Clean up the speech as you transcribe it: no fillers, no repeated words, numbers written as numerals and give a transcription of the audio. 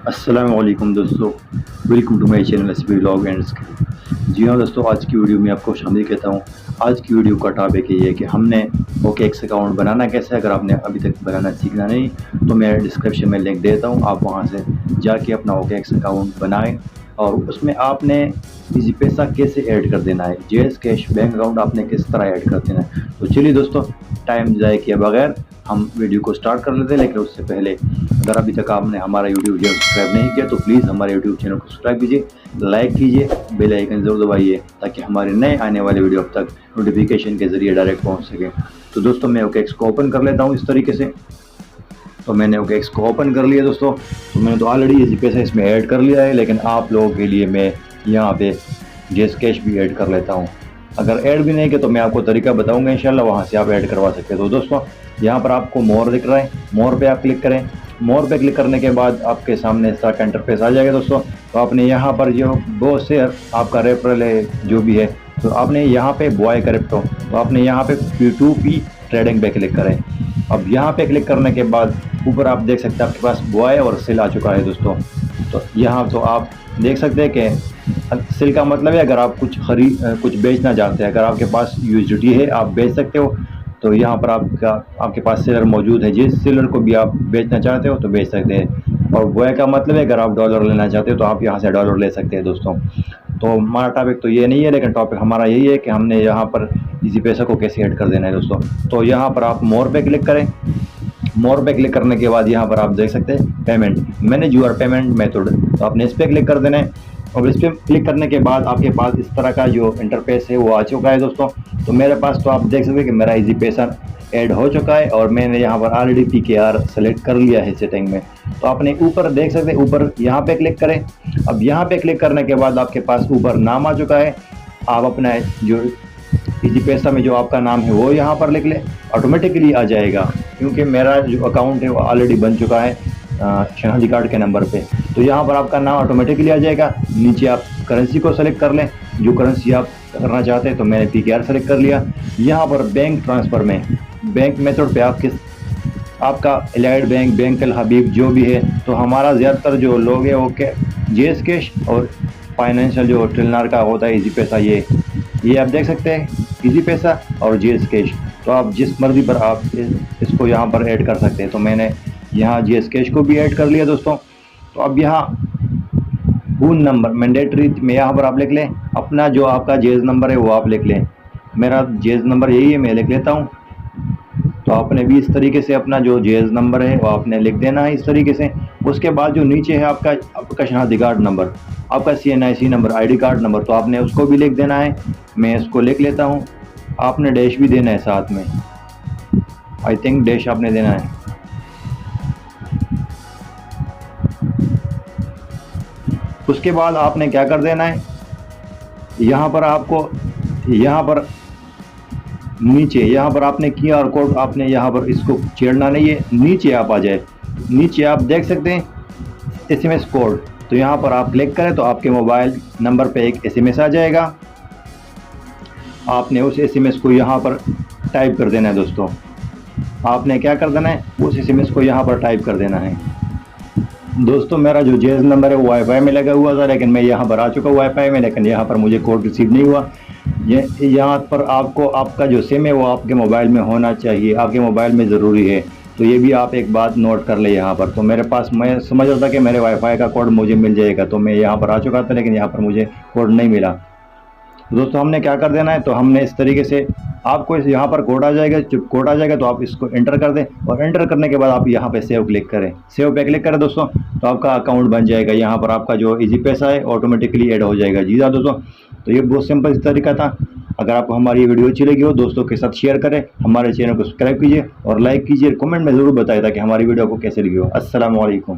अस्सलाम वालेकुम दोस्तों, welcome to my channel S B vlog and skill. जी हाँ दोस्तों, आज की वीडियो में आपको शामिल कहता हूँ। आज की वीडियो का टॉपिक ये है कि हमने OKX अकाउंट बनाना कैसे है। अगर आपने अभी तक बनाना सीखना नहीं तो मैं डिस्क्रिप्शन में लिंक देता हूँ, आप वहाँ से जाके अपना OKX अकाउंट बनाएं और उसमें आपने इजी पैसा कैसे ऐड कर देना है, जेएस कैश बैंक अकाउंट आपने किस तरह ऐड कर देना है। तो चलिए दोस्तों, टाइम ज़ाया किए बगैर हम वीडियो को स्टार्ट कर लेते हैं। लेकिन उससे पहले अगर अभी तक आपने हमारा यूट्यूब चैनल सब्सक्राइब नहीं किया तो प्लीज़ हमारे यूट्यूब चैनल को सब्सक्राइब कीजिए, लाइक कीजिए, बेल आइकन ज़रूर दबाइए ताकि हमारे नए आने वाले वीडियो अब तक नोटिफिकेशन के ज़रिए डायरेक्ट पहुंच सके। तो दोस्तों मैं OKX को ओपन कर लेता हूं इस तरीके से। तो मैंने OKX को ओपन कर लिया दोस्तों। तो मैंने तो ऑलरेडी इजी पैसा इसमें ऐड कर लिया है, लेकिन आप लोगों के लिए मैं यहाँ पे जेएस कैश भी ऐड कर लेता हूँ। अगर ऐड भी नहीं किया तो मैं आपको तरीका बताऊंगा इंशाल्लाह, वहाँ से आप ऐड करवा सकते हैं। तो दोस्तों यहाँ पर आपको मोर दिख रहा है, मोर पे आप क्लिक करें। मोर पे क्लिक करने के बाद आपके सामने इस तरह का इंटरफेस आ जाएगा दोस्तों। तो आपने यहाँ पर जो बहुत से आपका रेफरल है जो भी है, तो आपने यहाँ पे बॉय क्रिप्टो, तो आपने यहाँ पे P2P ट्रेडिंग पे क्लिक करें। अब यहाँ पे क्लिक करने के बाद ऊपर आप देख सकते हैं आपके पास बॉय और सेल आ चुका है दोस्तों। तो यहाँ तो आप देख सकते हैं कि सेल का मतलब है अगर आप कुछ बेचना चाहते हैं, अगर आपके पास USDT है आप बेच सकते हो। तो यहाँ पर आपके पास सेलर मौजूद है, जिस सेलर को भी आप बेचना चाहते हो तो बेच सकते हैं। और बॉय का मतलब है अगर आप डॉलर लेना चाहते हो तो आप यहाँ से डॉलर ले सकते हैं दोस्तों। तो हमारा टॉपिक तो ये नहीं है, लेकिन टॉपिक हमारा यही है कि हमने यहाँ पर इजी पैसा को कैसे ऐड कर देना है दोस्तों। तो यहाँ पर आप मोर पे क्लिक करें। मोर पे क्लिक करने के बाद यहाँ पर आप देख सकते हैं payment, manage your payment method, तो आपने इस पर क्लिक कर देना है। और इस पर क्लिक करने के बाद आपके पास इस तरह का जो इंटरफेस है वो आ चुका है दोस्तों। तो मेरे पास तो आप देख सकते हैं कि मेरा इजी पैसा ऐड हो चुका है और मैंने यहाँ पर ऑलरेडी PKR सेलेक्ट कर लिया है सेटिंग में। तो आपने ऊपर देख सकते हैं, ऊपर यहाँ पे क्लिक करें। अब यहाँ पे क्लिक करने के बाद आपके पास ऊपर नाम आ चुका है। आप अपना जो इजी पैसा में जो आपका नाम है वो यहाँ पर लिख लें, ऑटोमेटिकली आ जाएगा, क्योंकि मेरा जो अकाउंट है वो ऑलरेडी बन चुका है शनाख्ती कार्ड के नंबर पे। तो यहाँ पर आपका नाम ऑटोमेटिकली आ जाएगा। नीचे आप करेंसी को सेलेक्ट कर लें, जो करेंसी आप करना चाहते हैं। तो मैंने PKR सेलेक्ट कर लिया। यहाँ पर बैंक ट्रांसफ़र में बैंक मेथड पे आपका एलाइड बैंक, बैंक अल हबीब जो भी है। तो हमारा ज़्यादातर जो लोग हैं वो जेएस कैश और फाइनेंशियल जो टेलनर का होता है इजी पैसा, ये आप देख सकते हैं इजी पैसा और जेएस कैश। तो आप जिस मर्जी पर आप इसको यहाँ पर ऐड कर सकते हैं। तो मैंने यहाँ जेएस कैश को भी ऐड कर लिया दोस्तों। तो अब यहाँ फोन नंबर मैंडेटरी में यहाँ पर आप लिख लें अपना जो आपका जेएस नंबर है वो आप लिख लें। मेरा जेएस नंबर यही है, मैं लिख लेता हूँ। तो आपने भी इस तरीके से अपना जो जेएस नंबर है वो आपने लिख देना है इस तरीके से। उसके बाद जो नीचे है आपका शनाख्ती कार्ड नंबर, आपका CNIC number, ID card number, तो आपने उसको भी लिख देना है। मैं इसको लिख लेता हूँ। आपने डैश भी देना है साथ में, आई थिंक डैश आपने देना है। उसके बाद आपने क्या कर देना है, यहाँ पर आपको यहाँ पर नीचे यहाँ पर आपने QR कोड आपने यहाँ पर इसको छेड़ना नहीं है। नीचे आप आ जाए, नीचे आप देख सकते हैं SMS कोड, तो यहाँ पर आप क्लिक करें तो आपके मोबाइल नंबर पे एक SMS आ जाएगा। आपने उस SMS को यहाँ पर टाइप कर देना है दोस्तों। आपने क्या कर देना है, उस SMS को यहाँ पर टाइप कर देना है दोस्तों। मेरा जो जेएस नंबर है वो वाईफाई में लगा हुआ था, लेकिन मैं यहाँ पर आ चुका हूँ वाईफाई में, लेकिन यहाँ पर मुझे कोड रिसीव नहीं हुआ। यहाँ पर आपको आपका जो सिम है वो आपके मोबाइल में होना चाहिए, आपके मोबाइल में ज़रूरी है। तो ये भी आप एक बात नोट कर ले यहाँ पर। तो मेरे पास, मैं समझ रहा था कि मेरे वाईफाई का कोड मुझे मिल जाएगा, तो मैं यहाँ पर आ चुका था, लेकिन यहाँ पर मुझे कोड नहीं मिला। तो दोस्तों हमने क्या कर देना है, तो हमने इस तरीके से आपको यहाँ पर कोड आ जाएगा। जब कोड आ जाएगा तो आप इसको एंटर कर दें, और एंटर करने के बाद आप यहाँ पे सेव क्लिक करें। सेव पे क्लिक करें दोस्तों, तो आपका अकाउंट बन जाएगा। यहाँ पर आपका जो इजी पैसा है ऑटोमेटिकली ऐड हो जाएगा। जी हाँ दोस्तों, तो ये बहुत सिंपल इस तरीका था। अगर आपको हमारी ये वीडियो अच्छी लगी हो दोस्तों के साथ शेयर करें, हमारे चैनल को सब्सक्राइब कीजिए और लाइक कीजिए, कमेंट में ज़रूर बताएं ताकि हमारी वीडियो को कैसे लगी हो। अस्सलाम वालेकुम।